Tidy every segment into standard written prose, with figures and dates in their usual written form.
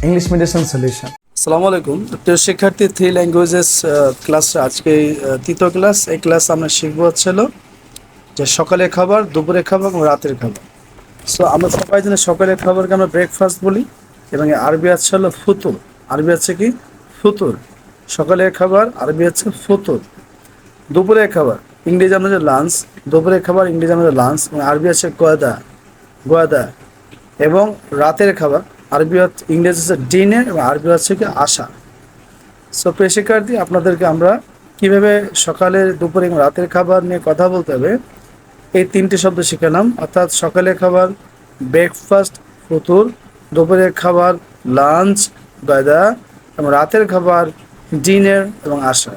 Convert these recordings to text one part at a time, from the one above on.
English medicine solution. আসসালামু আলাইকুম প্রিয় শিক্ষার্থী, থ্রি ল্যাঙ্গুয়েজেস ক্লাস আজকে তৃতীয় ক্লাস। এই ক্লাস আমরা শিখবো হচ্ছিল যে সকালের খাবার, দুপুরের খাবার এবং রাতের খাবার। সো আমরা সবাই জানি সকালের খাবারকে আমরা ব্রেকফাস্ট বলি, এবং আরবি আছে হলো ফুতুর। আরবি আছে কি? ফুতুর। সকালের খাবার আরবি হচ্ছে ফুতুর। দুপুরের খাবার ইংরেজি আমাদের লাঞ্চ। দুপুরের খাবার ইংরেজি আমাদের লাঞ্চ, এবং আরবি আছে গদা। গদা। এবং রাতের খাবার আরবি হচ্ছে, ইংরেজি হচ্ছে ডিনার, এবং আরবি হচ্ছে কি আশা। সো প্রিয় শিক্ষার্থী, আপনাদেরকে আমরা কিভাবে সকালের, দুপুরে এবং রাতের খাবার নিয়ে কথা বলতে হবে এই তিনটি শব্দ শিখালাম। অর্থাৎ সকালের খাবার ব্রেকফাস্ট, ফুতুর; দুপুরের খাবার লাঞ্চ, গাদা; এবং রাতের খাবার ডিনার এবং আশা।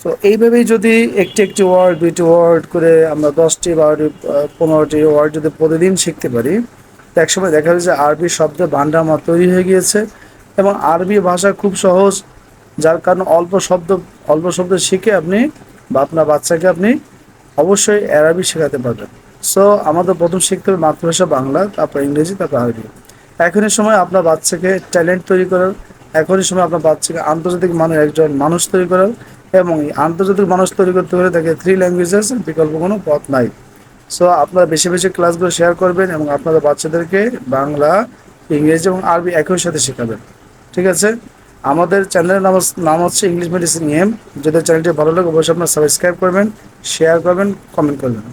তো এইভাবেই যদি একটি একটি ওয়ার্ড, দুইটি ওয়ার্ড করে আমরা 10টি, 12টি, 15টি ওয়ার্ড যদি প্রতিদিন শিখতে পারি, তো একসময় দেখা যায় যে আরবি শব্দ ভান্ডার আমার তৈরি হয়ে গিয়েছে। এবং আরবি ভাষা খুব সহজ, যার কারণে অল্প শব্দ শিখে আপনি বা আপনার বাচ্চাকে আপনি অবশ্যই আরবি শেখাতে পারবেন। সো আমাদের প্রথম শিখতে হবে মাতৃভাষা বাংলা, তারপর ইংরেজি, তারপর আরবি। এখনই সময় আপনার বাচ্চাকে ট্যালেন্ট তৈরি করার, এখনই সময় আপনার বাচ্চাকে আন্তর্জাতিক মানের একজন মানুষ তৈরি করার। এবং এই আন্তর্জাতিক মানুষ তৈরি করতে হলে তাকে থ্রি ল্যাঙ্গুয়েজেস, বিকল্প কোনো পথ নাই। সো আপনারা বেশি বেশি ক্লাসগুলো শেয়ার করবেন এবং আপনাদের বাচ্চাদেরকে বাংলা, ইংরেজি এবং আরবি একই সাথে শেখাবেন। ঠিক আছে? আমাদের চ্যানেলের নাম হচ্ছে ইংলিশ মেডিসিন এম। যদি চ্যানেলটি ভালো লাগে অবশ্যই আপনারা সাবস্ক্রাইব করবেন, শেয়ার করবেন, কমেন্ট করবেন।